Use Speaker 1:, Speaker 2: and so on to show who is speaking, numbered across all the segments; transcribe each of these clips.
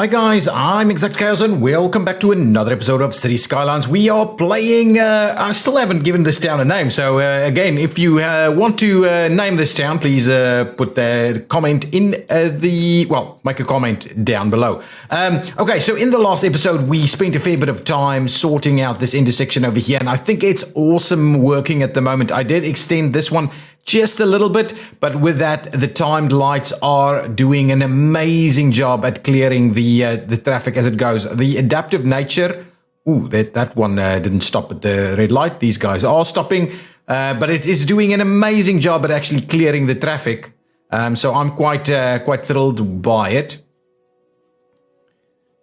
Speaker 1: Hi guys, I'm ExactChaos and welcome back to another episode of City Skylines. We are playing, I still haven't given this town a name, so again, if you want to name this town, please put the comment in make a comment down below. Okay, so in the last episode, we spent a fair bit of time sorting out this intersection over here, and I think it's awesome working at the moment. I did extend this one just a little bit, but with that, the timed lights are doing an amazing job at clearing the traffic as it goes. The adaptive nature, that one didn't stop at the red light. These guys are stopping, but it is doing an amazing job at actually clearing the traffic. So I'm quite thrilled by it.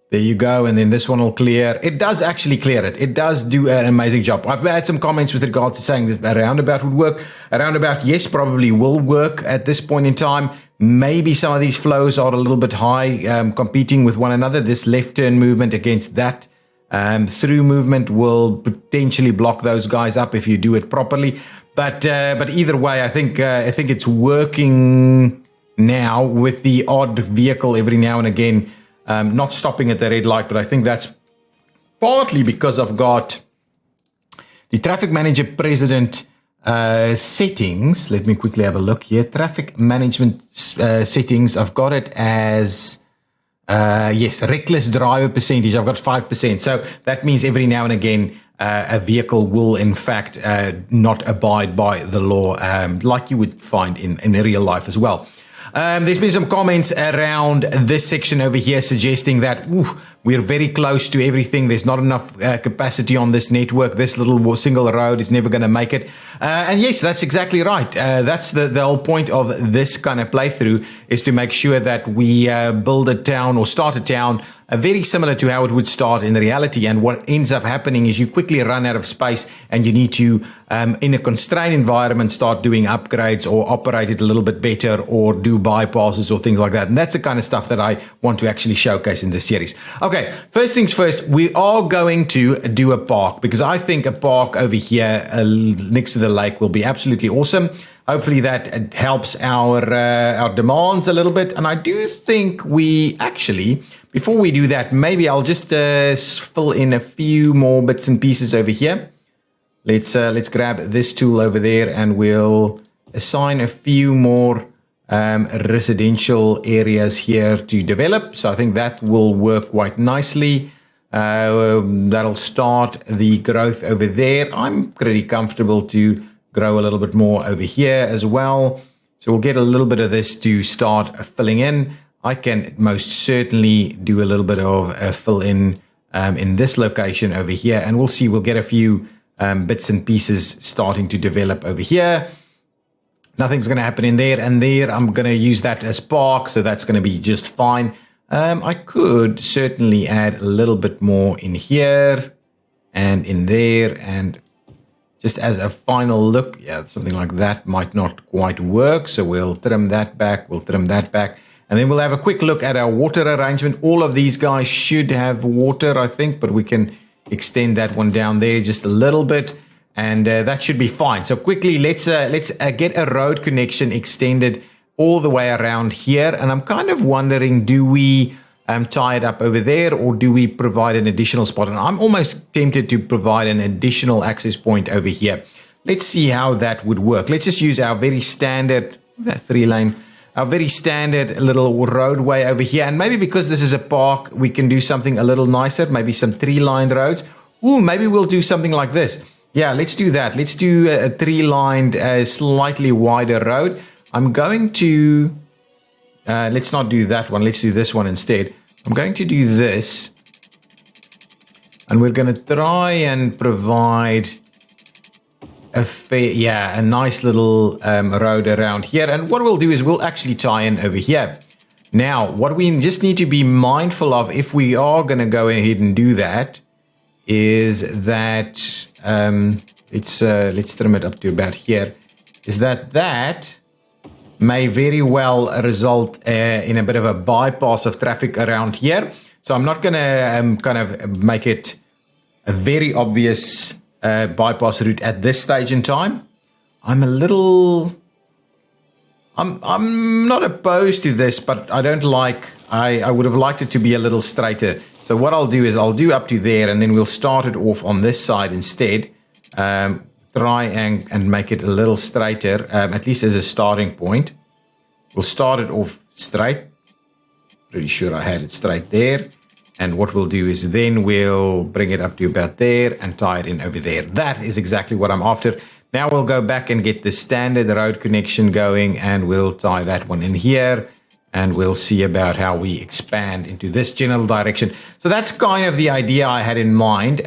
Speaker 1: There you go, and then this one will clear. It does actually clear it. It does do an amazing job. I've had some comments with regard to saying that a roundabout would work. A roundabout, yes, probably will work at this point in time. Maybe some of these flows are a little bit high, competing with one another. This left turn movement against that through movement will potentially block those guys up if you do it properly. But either way, I think it's working now with the odd vehicle every now and again. Not stopping at the red light, but I think that's partly because I've got the traffic manager president settings. Let me quickly have a look here. Traffic management settings. I've got it as, yes, reckless driver percentage. I've got 5%. So that means every now and again, a vehicle will in fact not abide by the law, like you would find in real life as well. There's been some comments around this section over here suggesting that we're very close to everything. There's not enough capacity on this network. This little single road is never going to make it. And yes, that's exactly right. That's the whole point of this kind of playthrough, is to make sure that we build a town or start a town very similar to how it would start in reality. And what ends up happening is you quickly run out of space and you need to, in a constrained environment, start doing upgrades or operate it a little bit better or do bypasses or things like that. And that's the kind of stuff that I want to actually showcase in this series. Okay, first things first, we are going to do a park, because I think a park over here next to the lake will be absolutely awesome. Hopefully that helps our demands a little bit. And I do think we actually, before we do that, maybe I'll just fill in a few more bits and pieces over here. Let's grab this tool over there and we'll assign a few more residential areas here to develop. So I think that will work quite nicely. That'll start the growth over there. I'm pretty comfortable to grow a little bit more over here as well. So we'll get a little bit of this to start filling in. I can most certainly do a little bit of fill in this location over here, and we'll see. We'll get a few bits and pieces starting to develop over here. Nothing's going to happen in there, and there I'm going to use that as park, so that's going to be just fine. I could certainly add a little bit more in here and in there, and just as a final look, yeah, something like that might not quite work. So we'll trim that back, we'll trim that back. And then we'll have a quick look at our water arrangement. All of these guys should have water, I think, but we can extend that one down there just a little bit. And that should be fine. So quickly, let's get a road connection extended all the way around here. And I'm kind of wondering, do we tie it up over there, or do we provide an additional spot? And I'm almost tempted to provide an additional access point over here. Let's see how that would work. Let's just use our very standard, that 3-lane, our very standard little roadway over here. And maybe because this is a park, we can do something a little nicer, maybe some 3-lined roads. Maybe we'll do something like this. Yeah, let's do that. Let's do a 3-lined, slightly wider road. I'm going to, let's not do that one. Let's do this one instead. I'm going to do this. And we're going to try and provide a nice little road around here. And what we'll do is we'll actually tie in over here. Now, what we just need to be mindful of, if we are going to go ahead and do that, is that, let's trim it up to about here, is that may very well result in a bit of a bypass of traffic around here. So I'm not going to kind of make it a very obvious bypass route at this stage in time. I'm I'm not opposed to this, but I don't like. I would have liked it to be a little straighter. So what I'll do is I'll do up to there, and then we'll start it off on this side instead. Try and make it a little straighter, at least as a starting point. We'll start it off straight. Pretty sure I had it straight there. And what we'll do is then we'll bring it up to about there and tie it in over there. That is exactly what I'm after. Now we'll go back and get the standard road connection going, and we'll tie that one in here, and we'll see about how we expand into this general direction. So that's kind of the idea I had in mind.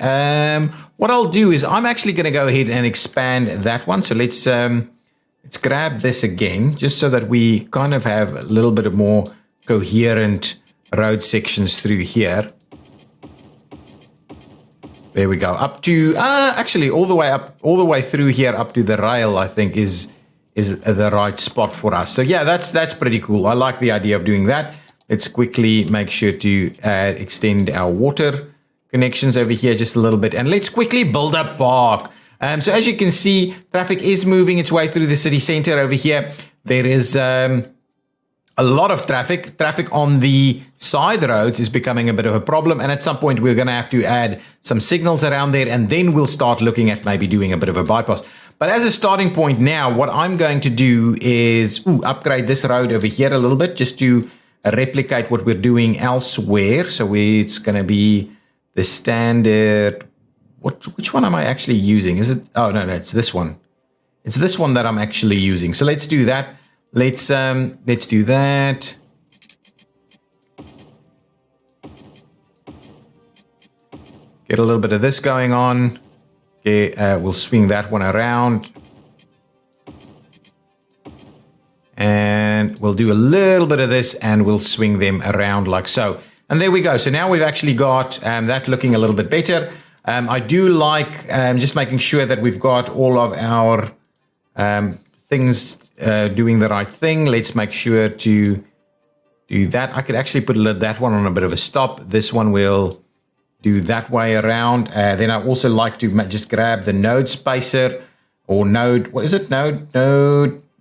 Speaker 1: What I'll do is I'm actually going to go ahead and expand that one. So let's grab this again, just so that we kind of have a little bit of more coherent road sections through here. There we go. Up to actually all the way through here up to the rail, I think is the right spot for us. So yeah, that's pretty cool. I like the idea of doing that. Let's quickly make sure to extend our water connections over here just a little bit, and let's quickly build a park. So as you can see, traffic is moving its way through the city center over here. There is a lot of traffic. Traffic on the side roads is becoming a bit of a problem, and at some point we're going to have to add some signals around there, and then we'll start looking at maybe doing a bit of a bypass. But as a starting point now, what I'm going to do is upgrade this road over here a little bit, just to replicate what we're doing elsewhere. So it's going to be the standard. Which one am I actually using? Is it? Oh no, it's this one. It's this one that I'm actually using. So let's do that. Let's do that. Get a little bit of this going on. Okay, we'll swing that one around. And we'll do a little bit of this, and we'll swing them around like so. And there we go. So now we've actually got that looking a little bit better. I do like just making sure that we've got all of our things doing the right thing. Let's make sure to do that. I could actually put that one on a bit of a stop. This one will do that way around. Then I also like to just grab the node spacer or node, what is it?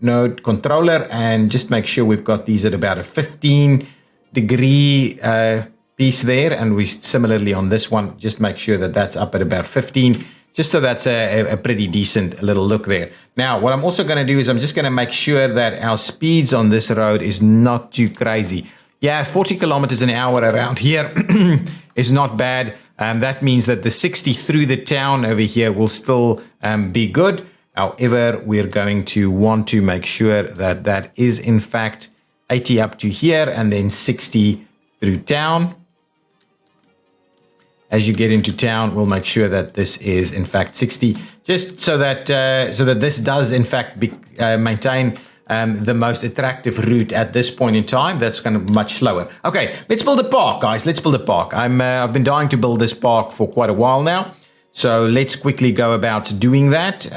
Speaker 1: Node controller, and just make sure we've got these at about a 15-degree piece there. And we similarly on this one, just make sure that that's up at about 15, just so that's a pretty decent little look there. Now, what I'm also going to do is I'm just going to make sure that our speeds on this road is not too crazy. Yeah, 40 kilometers an hour around here is not bad. That means that the 60 through the town over here will still be good. However, we're going to want to make sure that that is in fact 80 up to here and then 60 through town. As you get into town, we'll make sure that this is in fact 60, just so that this does in fact maintain the most attractive route at this point in time. That's kind of much slower. Okay, let's build a park, guys. Let's build a park. I've been dying to build this park for quite a while now. So let's quickly go about doing that.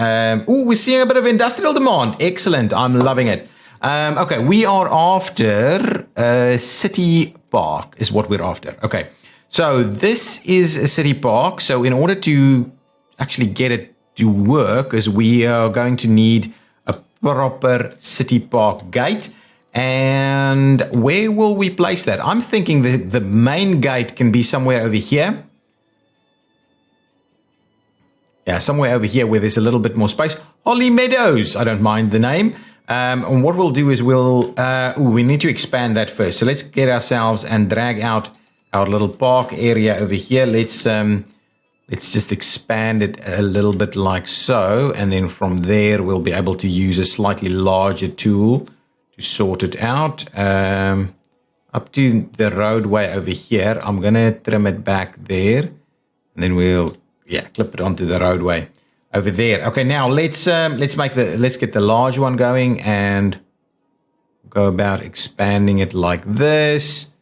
Speaker 1: We're seeing a bit of industrial demand. Excellent. I'm loving it. Okay, we are after a city park is what we're after. Okay, so this is a city park. So in order to actually get it to work, is we are going to need a proper city park gate. And where will we place that? I'm thinking the main gate can be somewhere over here. Yeah, somewhere over here where there's a little bit more space. Holly Meadows. I don't mind the name. And what we'll do is we need to expand that first. So let's get ourselves and drag out our little park area over here. Let's just expand it a little bit like so. And then from there, we'll be able to use a slightly larger tool to sort it out. Up to the roadway over here, I'm going to trim it back there. And then we'll clip it onto the roadway over there. Okay, now let's get the large one going and go about expanding it like this,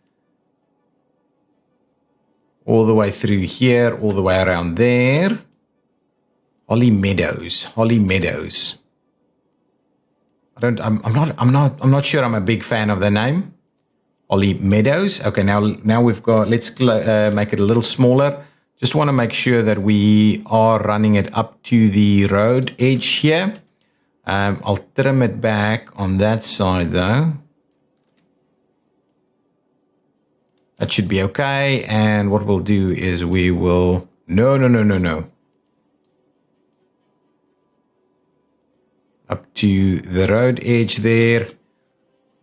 Speaker 1: all the way through here, all the way around there. Holly Meadows. I'm not sure I'm a big fan of the name. Holly Meadows. Okay, now we've got. Let's make it a little smaller. Just want to make sure that we are running it up to the road edge here. I'll trim it back on that side though. That should be okay. And what we'll do is we will... No. Up to the road edge there.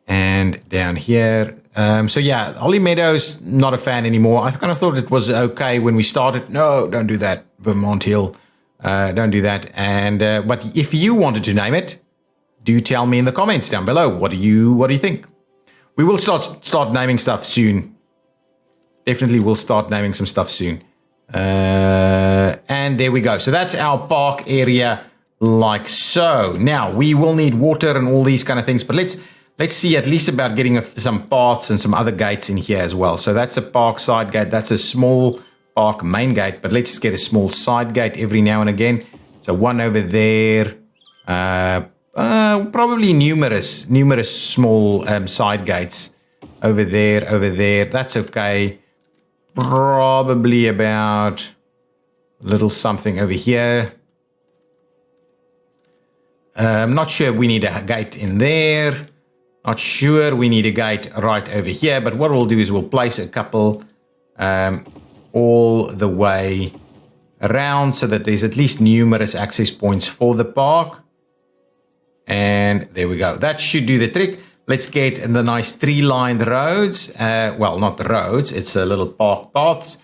Speaker 1: And down here. So yeah, Holly Meadows, not a fan anymore. I kind of thought it was okay when we started. No, don't do that, Vermont Hill. Don't do that. And but if you wanted to name it, do tell me in the comments down below. What do you think? We will start naming stuff soon. Definitely will start naming some stuff soon. And there we go. So that's our park area like so. Now we will need water and all these kind of things, but let's see at least about getting some paths and some other gates in here as well. So that's a park side gate. That's a small park main gate, but let's just get a small side gate every now and again. So one over there, probably numerous small side gates over there. That's okay. Probably about a little something over here. I'm not sure we need a gate in there. Not sure we need a gate right over here, but what we'll do is we'll place a couple all the way around so that there's at least numerous access points for the park. And there we go. That should do the trick. Let's get the nice tree-lined roads. Well, not the roads. It's a little park paths.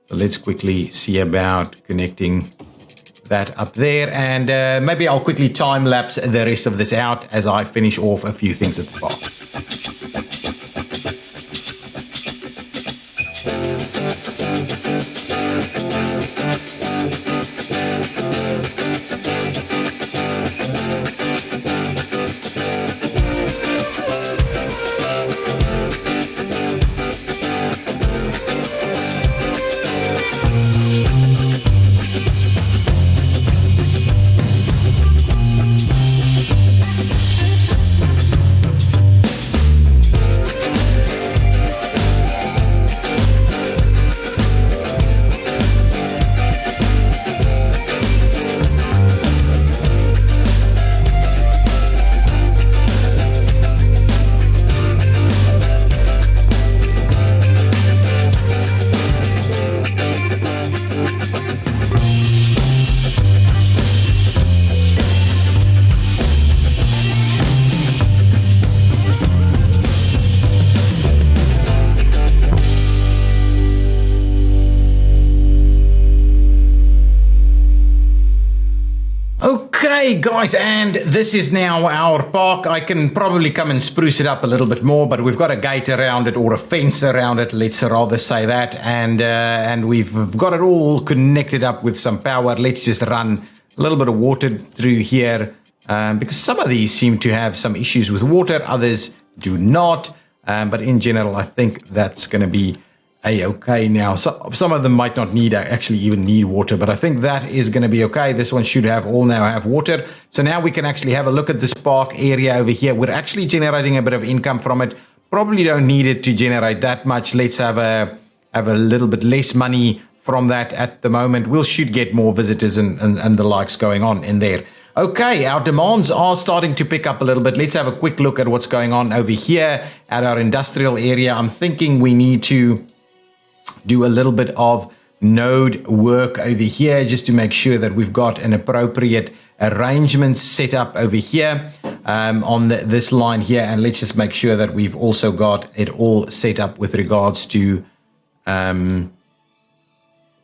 Speaker 1: So let's quickly see about connecting that up there. And maybe I'll quickly time-lapse the rest of this out as I finish off a few things at the park. Okay guys, and this is now our park. I can probably come and spruce it up a little bit more, but we've got a gate around it, or a fence around it, let's rather say that, and we've got it all connected up with some power. Let's just run a little bit of water through here, because some of these seem to have some issues with water, others do not, but in general I think that's going to be okay now. So some of them might not need actually even need water, but I think that is going to be okay. This one should have water. So now we can actually have a look at this park area over here. We're actually generating a bit of income from it. Probably don't need it to generate that much. Let's have a little bit less money from that at the moment. We should get more visitors and the likes going on in there. Okay, our demands are starting to pick up a little bit. Let's have a quick look at what's going on over here at our industrial area. I'm thinking we need to do a little bit of node work over here just to make sure that we've got an appropriate arrangement set up over here on this line here, and let's just make sure that we've also got it all set up with regards to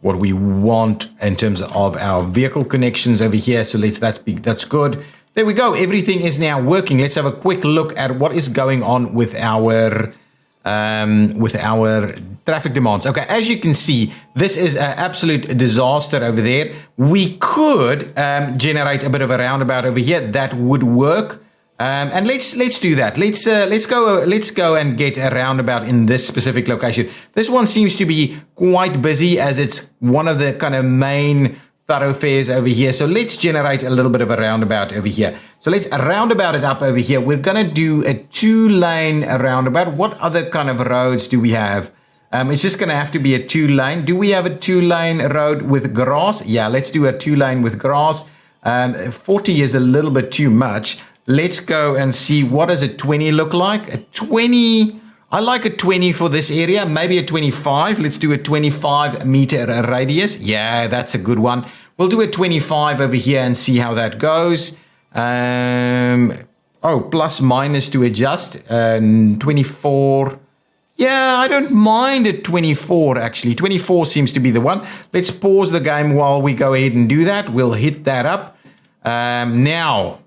Speaker 1: what we want in terms of our vehicle connections over here. So that's good. There we go. Everything is now working. Let's have a quick look at what is going on with our traffic demands. Okay, as you can see, this is an absolute disaster over there. We could generate a bit of a roundabout over here. That would work. And let's do that. Let's go and get a roundabout in this specific location. This one seems to be quite busy as it's one of the kind of main thoroughfares over here. So let's generate a little bit of a roundabout over here. So let's roundabout it up over here. We're going to do a 2-lane roundabout. What other kind of roads do we have? It's just going to have to be a 2-lane. Do we have a 2-lane road with grass? Yeah, let's do a 2-lane with grass. 40 is a little bit too much. Let's go and see, what does a 20 look like? A 20, I like a 20 for this area, maybe a 25. Let's do a 25 meter radius. Yeah, that's a good one. We'll do a 25 over here and see how that goes. Plus minus to adjust. 24. Yeah, I don't mind at 24 actually. 24 seems to be the one. Let's pause the game while we go ahead and do that. We'll hit that up. Now,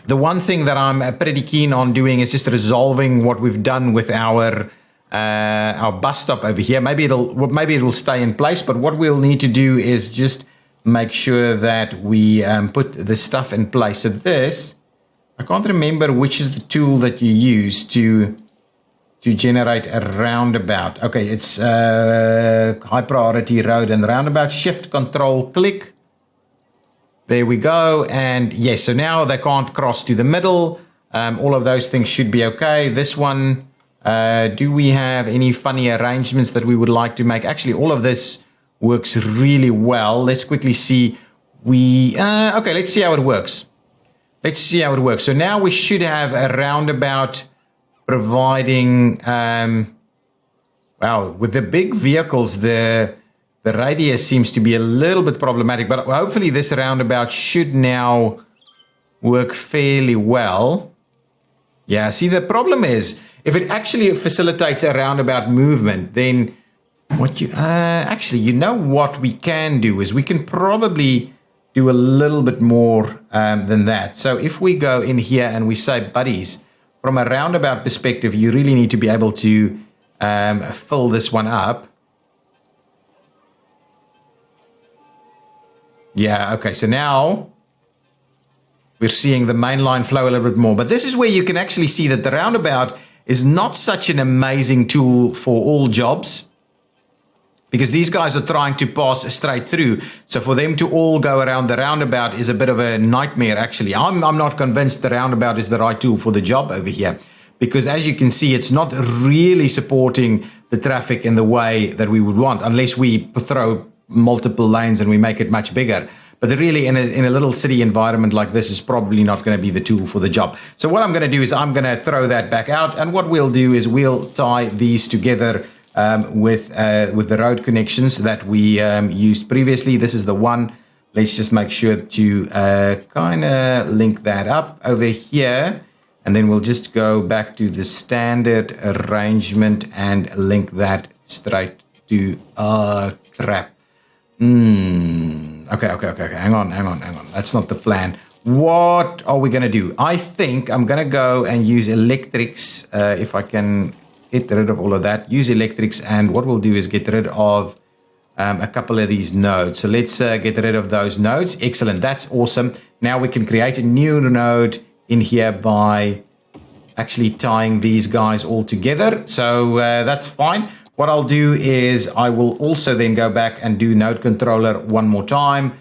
Speaker 1: the one thing that I'm pretty keen on doing is just resolving what we've done with our bus stop over here. Maybe it'll stay in place, but what we'll need to do is just make sure that we put the stuff in place. So this, I can't remember which is the tool that you use to generate a roundabout. Okay, it's high priority road and roundabout. Shift Control click. There we go. And yes, so now they can't cross to the middle. All of those things should be okay. This one, do we have any funny arrangements that we would like to make? Actually, all of this works really well. Let's quickly see. Okay, let's see how it works. Let's see how it works. So now we should have a roundabout providing, with the big vehicles, the radius seems to be a little bit problematic, but hopefully this roundabout should now work fairly well. Yeah, see, the problem is, if it actually facilitates a roundabout movement, then you know what we can do is we can probably do a little bit more than that. So if we go in here and we say, buddies, from a roundabout perspective, you really need to be able to fill this one up. Yeah, okay, so now we're seeing the main line flow a little bit more. But this is where you can actually see that the roundabout is not such an amazing tool for all jobs, because these guys are trying to pass straight through. So for them to all go around the roundabout is a bit of a nightmare, actually. I'm not convinced the roundabout is the right tool for the job over here, because as you can see, it's not really supporting the traffic in the way that we would want, unless we throw multiple lanes and we make it much bigger. But really, in a little city environment like this, is probably not going to be the tool for the job. So what I'm going to do is I'm going to throw that back out, and what we'll do is we'll tie these together with the road connections that we used previously. This is the one. Let's just make sure to kind of link that up over here, and then we'll just go back to the standard arrangement and link that straight to crap. Okay. Hang on. That's not the plan. What are we going to do? I think I'm going to go and use electrics. If I can get rid of all of that, use electrics. And what we'll do is get rid of a couple of these nodes. So let's get rid of those nodes. Excellent. That's awesome. Now we can create a new node in here by actually tying these guys all together. So that's fine. What I'll do is I will also then go back and do node controller one more time.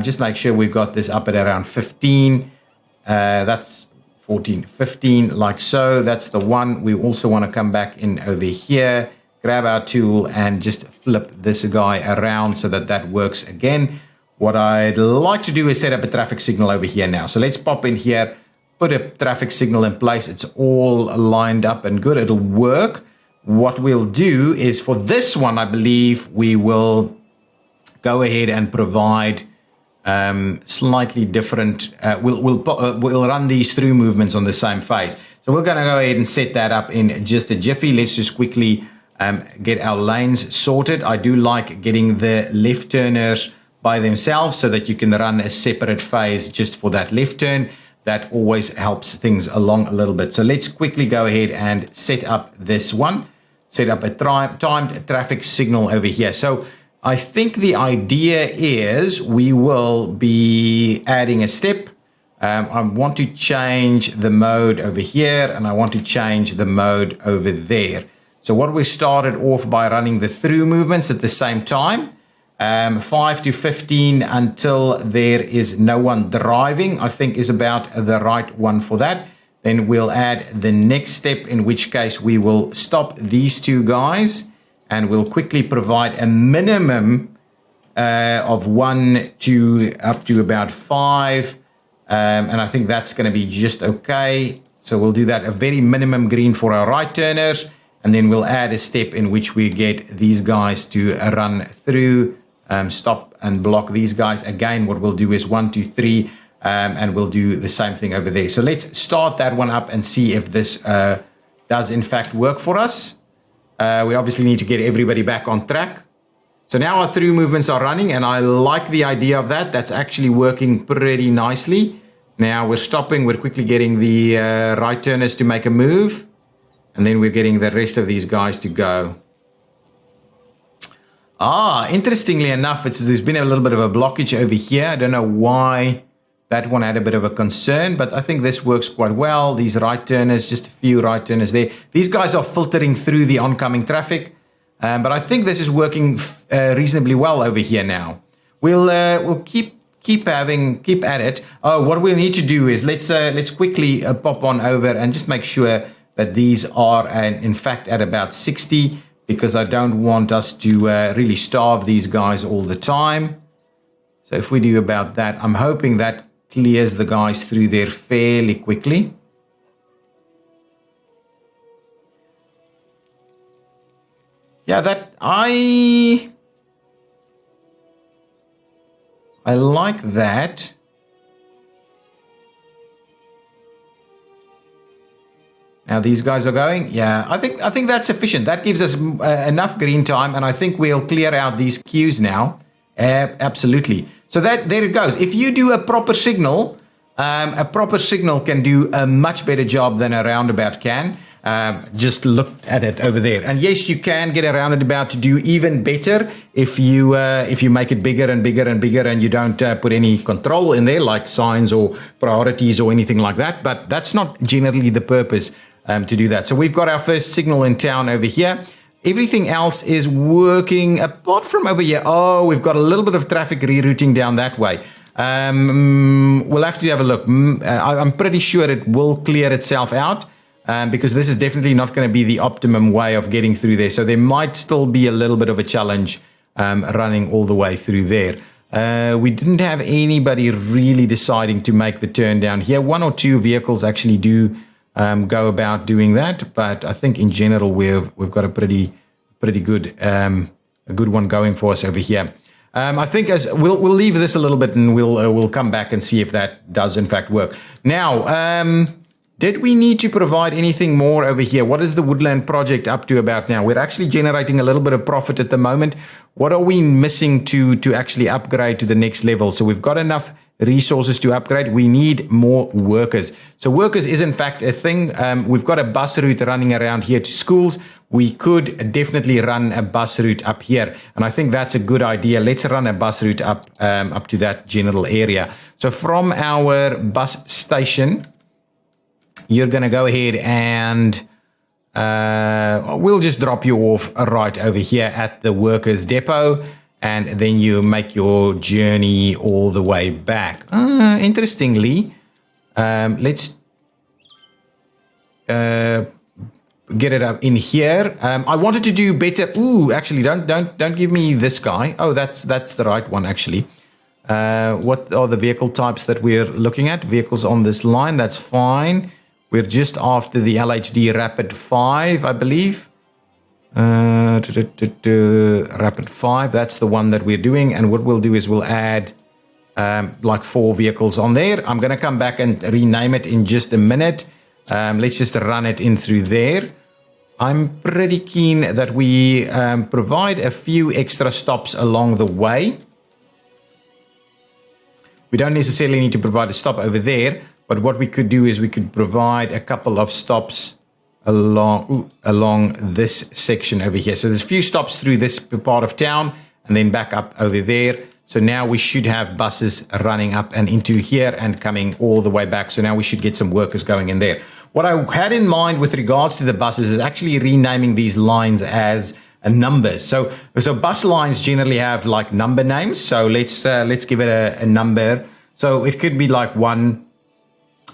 Speaker 1: Just make sure we've got this up at around 15. That's 14, 15, like so. That's the one. We also want to come back in over here, grab our tool and just flip this guy around so that that works again. What I'd like to do is set up a traffic signal over here now. So let's pop in here, put a traffic signal in place. It's all lined up and good. It'll work. What we'll do is for this one, I believe we will go ahead and provide slightly different. We'll run these through movements on the same phase. So we're going to go ahead and set that up in just a jiffy. Let's just quickly get our lanes sorted. I do like getting the left turners by themselves so that you can run a separate phase just for that left turn. That always helps things along a little bit. So let's quickly go ahead and set up this one. Set up a timed traffic signal over here. So I think the idea is we will be adding a step. I want to change the mode over here, and I want to change the mode over there. So what we started off by running the through movements at the same time, 5 to 15 until there is no one driving, I think is about the right one for that. Then we'll add the next step, in which case we will stop these two guys and we'll quickly provide a minimum of 1 to up to about 5. And I think that's going to be just okay. So we'll do that, a very minimum green for our right turners. And then we'll add a step in which we get these guys to run through, stop and block these guys. Again, what we'll do is 1, 2, 3, and we'll do the same thing over there. So let's start that one up and see if this does in fact work for us. We obviously need to get everybody back on track. So now our through movements are running, and I like the idea of that. That's actually working pretty nicely. Now we're stopping. We're quickly getting the right turners to make a move. And then we're getting the rest of these guys to go. Interestingly enough, there's been a little bit of a blockage over here. I don't know why that one had a bit of a concern, but I think this works quite well. These right turners, just a few right turners there. These guys are filtering through the oncoming traffic, but I think this is working reasonably well over here now. We'll keep at it. Oh, what we need to do is let's quickly pop on over and just make sure that these are in fact at about 60, because I don't want us to really starve these guys all the time. So if we do about that, I'm hoping that clears the guys through there fairly quickly. Yeah, that I like that. Now these guys are going. Yeah, I think that's sufficient. That gives us enough green time, and I think we'll clear out these queues now. Absolutely. So there it goes. If you do a proper signal can do a much better job than a roundabout can. Just look at it over there. And yes, you can get a roundabout to do even better if you make it bigger and bigger and bigger, and you don't put any control in there like signs or priorities or anything like that. But that's not generally the purpose. To do that. So we've got our first signal in town over here. Everything else is working apart from over here. Oh, we've got a little bit of traffic rerouting down that way. We'll have to have a look. I'm pretty sure it will clear itself out because this is definitely not going to be the optimum way of getting through there. So there might still be a little bit of a challenge running all the way through there. We didn't have anybody really deciding to make the turn down here. 1 or 2 vehicles actually do go about doing that, but I think in general we've got a pretty good a good one going for us over here. I think as we'll leave this a little bit, and we'll come back and see if that does in fact work. Now, did we need to provide anything more over here? What is the Woodland project up to about now? We're actually generating a little bit of profit at the moment. What are we missing to actually upgrade to the next level? So we've got enough resources to upgrade. We need more workers. So workers is in fact a thing. We've got a bus route running around here to schools. We could definitely run a bus route up here, and I think that's a good idea. Let's run a bus route up to that general area. So from our bus station, you're going to go ahead and we'll just drop you off right over here at the workers depot. And then you make your journey all the way back. Interestingly, let's get it up in here. I wanted to do better. Ooh, actually, don't give me this guy. Oh, that's the right one actually. What are the vehicle types that we're looking at? Vehicles on this line. That's fine. We're just after the LHD Rapid 5, I believe. Rapid 5, that's the one that we're doing, and what we'll do is we'll add like 4 vehicles on there. I'm going to come back and rename it in just a minute. Let's just run it in through there. I'm pretty keen that we provide a few extra stops along the way. We don't necessarily need to provide a stop over there, but what we could do is we could provide a couple of stops along this section over here. So there's a few stops through this part of town and then back up over there. So now we should have buses running up and into here and coming all the way back. So now we should get some workers going in there. What I had in mind with regards to the buses is actually renaming these lines as numbers. So bus lines generally have like number names. So let's give it a number. So it could be like 1.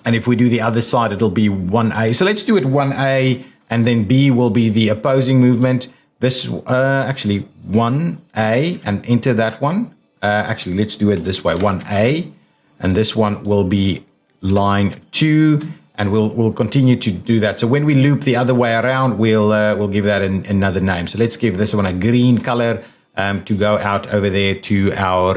Speaker 1: And if we do the other side, it'll be 1A. So let's do it 1A, and then B will be the opposing movement. this actually 1A and enter that one. Actually, let's do it this way, 1A, and this one will be line 2, and we'll continue to do that. So when we loop the other way around, we'll give that another name. So let's give this one a green color to go out over there to our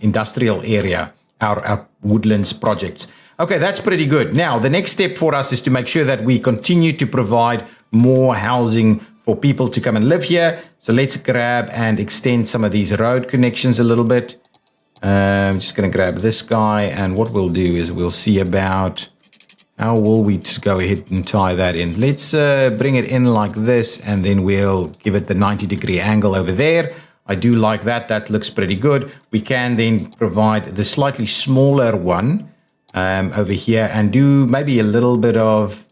Speaker 1: industrial area, our woodlands projects. Okay, that's pretty good. Now, the next step for us is to make sure that we continue to provide more housing for people to come and live here. So let's grab and extend some of these road connections a little bit. I'm just going to grab this guy, and what we'll do is we'll see about how will we just go ahead and tie that in. Let's bring it in like this, and then we'll give it the 90-degree angle over there. I do like that. That looks pretty good. We can then provide the slightly smaller one over here and do maybe a little bit of...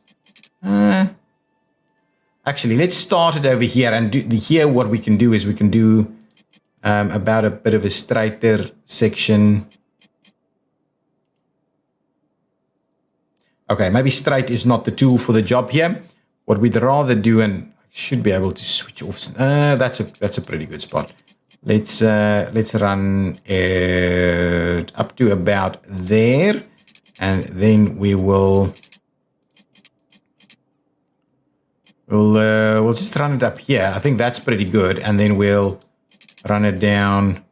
Speaker 1: Actually, let's start it over here, and here what we can do is we can do about a bit of a straighter section. Okay, maybe straight is not the tool for the job here. What we'd rather do, and I should be able to switch off. That's a pretty good spot. Let's run it up to about there, and then we will. We'll just run it up here. I think that's pretty good, and then we'll run it down.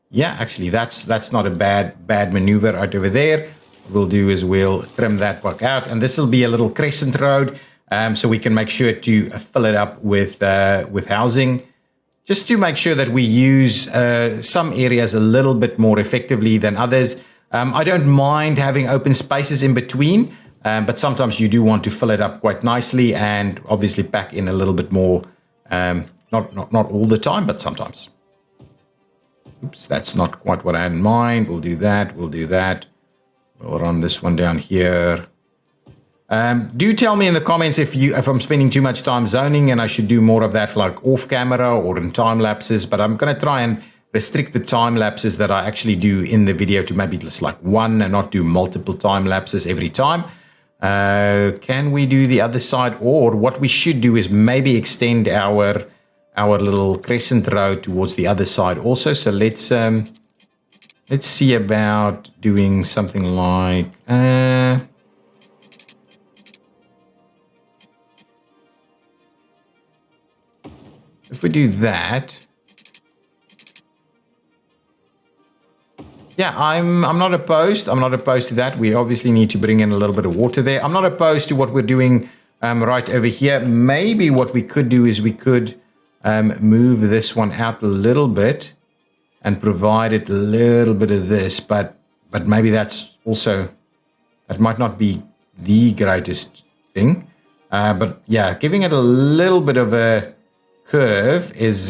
Speaker 1: Yeah, actually, that's not a bad maneuver right over there. What we'll do is we'll trim that back out, and this will be a little crescent road, so we can make sure to fill it up with housing, just to make sure that we use some areas a little bit more effectively than others. I don't mind having open spaces in between. But sometimes you do want to fill it up quite nicely and obviously pack in a little bit more, not all the time, but sometimes. Oops, that's not quite what I had in mind. We'll do that. We'll run this one down here. Do tell me in the comments if I'm spending too much time zoning and I should do more of that like off camera or in time lapses, but I'm going to try and restrict the time lapses that I actually do in the video to maybe just like one and not do multiple time lapses every time. Can we do the other side? Or what we should do is maybe extend our little crescent road towards the other side also. So let's see about doing something like if we do that. Yeah, I'm not opposed. I'm not opposed to that. We obviously need to bring in a little bit of water there. I'm not opposed to what we're doing right over here. Maybe what we could do is we could move this one out a little bit and provide it a little bit of this. But maybe that might not be the greatest thing. But yeah, giving it a little bit of a curve is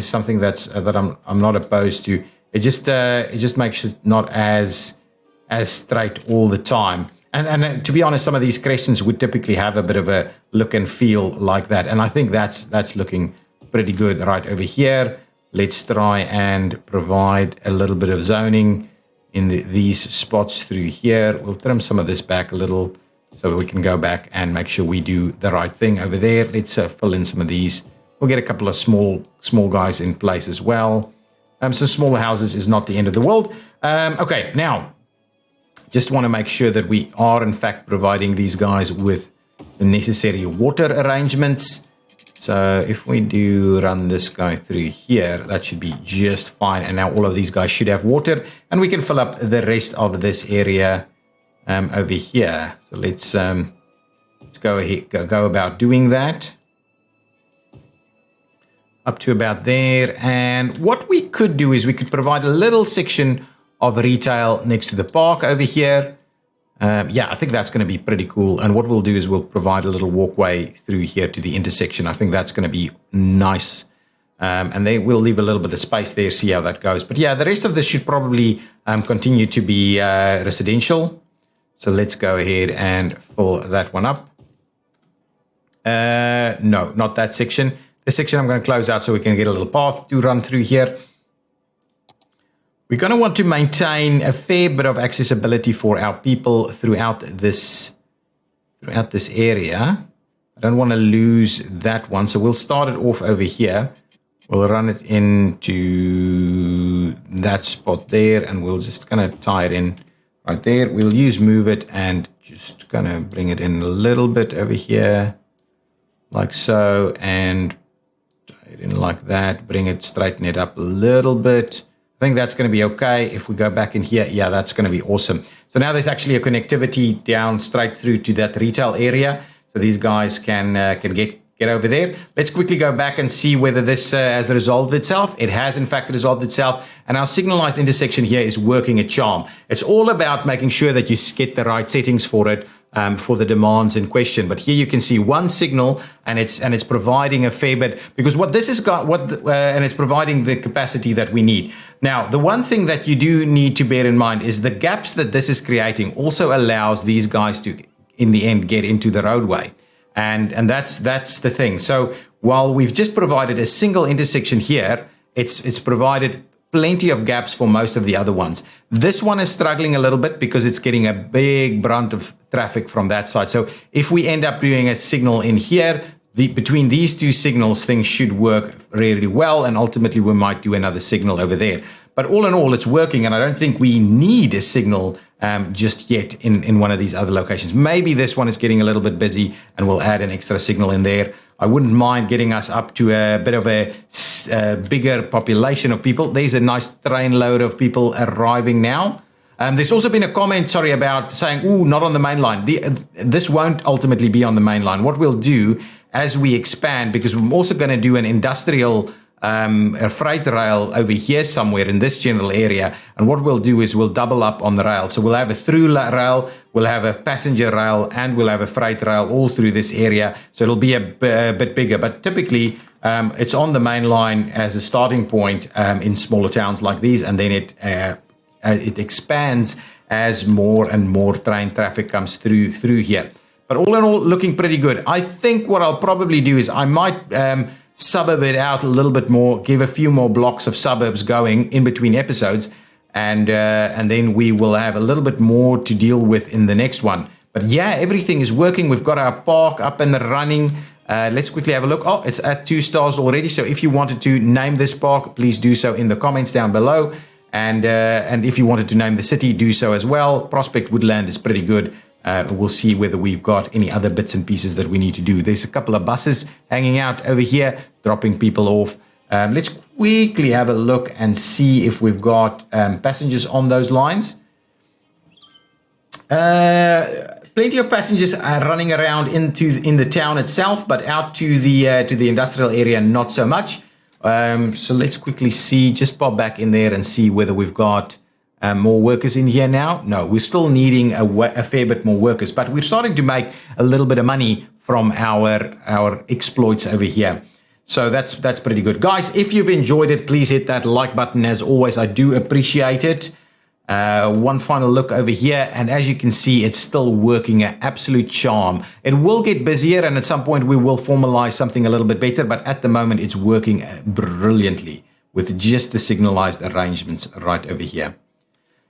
Speaker 1: something that I'm not opposed to. It just makes it not as straight all the time. And to be honest, some of these crescents would typically have a bit of a look and feel like that. And I think that's looking pretty good right over here. Let's try and provide a little bit of zoning in these spots through here. We'll trim some of this back a little so we can go back and make sure we do the right thing over there. Let's fill in some of these. We'll get a couple of small guys in place as well. So smaller houses is not the end of the world. Okay, now, just want to make sure that we are, in fact, providing these guys with the necessary water arrangements. So if we do run this guy through here, that should be just fine. And now all of these guys should have water. And we can fill up the rest of this area over here. So let's go ahead, go about doing that. Up to about there. And what we could do is we could provide a little section of retail next to the park over here. Yeah, I think that's going to be pretty cool. And what we'll do is we'll provide a little walkway through here to the intersection. I think that's going to be nice. And then we'll leave a little bit of space there, see how that goes. But yeah, the rest of this should probably continue to be residential. So let's go ahead and fill that one up. No, not that section. This section I'm going to close out so we can get a little path to run through here. We're going to want to maintain a fair bit of accessibility for our people throughout this area. I don't want to lose that one. So we'll start it off over here. We'll run it into that spot there, and we'll just kind of tie it in right there. We'll use move it and just kind of bring it in a little bit over here, like so, and tie it in like that. Bring it, straighten it up a little bit. I think that's going to be okay. If we go back in here, yeah, that's going to be awesome. So now there's actually a connectivity down straight through to that retail area. So these guys can get over there. Let's quickly go back and see whether this has resolved itself. It has, in fact, resolved itself. And our signalized intersection here is working a charm. It's all about making sure that you get the right settings for it, for the demands in question. But here you can see one signal, and it's providing a fair bit, because what this has got, and it's providing the capacity that we need. Now, the one thing that you do need to bear in mind is the gaps that this is creating also allows these guys to, in the end, get into the roadway. And that's the thing. So while we've just provided a single intersection here, it's provided plenty of gaps for most of the other ones. This one is struggling a little bit because it's getting a big brunt of traffic from that side. So if we end up doing a signal in here, between these two signals, things should work really well, and ultimately we might do another signal over there. But all in all, it's working, and I don't think we need a signal just yet in one of these other locations. Maybe this one is getting a little bit busy, and we'll add an extra signal in there. I wouldn't mind getting us up to a bit of a bigger population of people. There's a nice train load of people arriving now. There's also been a comment, sorry, about saying, ooh, not on the main line. This won't ultimately be on the main line. What we'll do as we expand, because we're also going to do an industrial a freight rail over here somewhere in this general area, and what we'll do is we'll double up on the rail. So we'll have a through rail, we'll have a passenger rail, and we'll have a freight rail all through this area. So it'll be a bit bigger, but typically it's on the main line as a starting point in smaller towns like these, and then it expands as more and more train traffic comes through here. But all in all, looking pretty good. I think what I'll probably do is I might suburb it out a little bit more, give a few more blocks of suburbs going in between episodes, and then we will have a little bit more to deal with in the next one. But yeah, everything is working. We've got our park up and running. Let's quickly have a look. Oh, it's at 2 stars already. So if you wanted to name this park, please do so in the comments down below. And if you wanted to name the city, do so as well. Prospect Woodland is pretty good. We'll see whether we've got any other bits and pieces that we need to do. There's a couple of buses hanging out over here, dropping people off. Let's quickly have a look and see if we've got passengers on those lines. Plenty of passengers are running around in the town itself, but out to the industrial area, not so much. So let's quickly see, just pop back in there and see whether we've got more workers in here now. No, we're still needing a fair bit more workers, but we're starting to make a little bit of money from our exploits over here. So that's pretty good. Guys, if you've enjoyed it, please hit that like button. As always, I do appreciate it. One final look over here, and as you can see, it's still working an absolute charm. It will get busier, and at some point we will formalize something a little bit better, but at the moment it's working brilliantly with just the signalized arrangements right over here.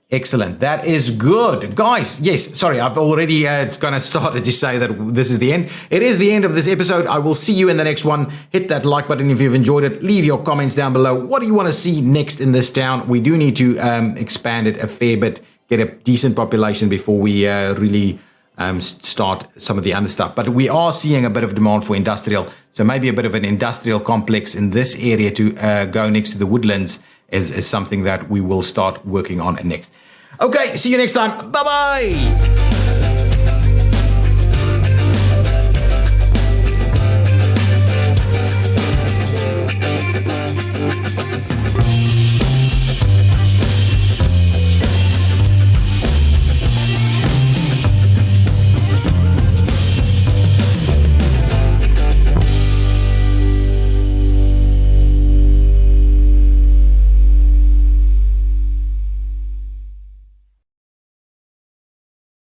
Speaker 1: Excellent. That is good. Guys, yes, sorry, I've already kind of started to say that this is the end. It is the end of this episode. I will see you in the next one. Hit that like button if you've enjoyed it. Leave your comments down below. What do you want to see next in this town? We do need to expand it a fair bit, get a decent population before we really start some of the other stuff. But we are seeing a bit of demand for industrial. So maybe a bit of an industrial complex in this area to go next to the woodlands is something that we will start working on next. Okay, see you next time. Bye-bye.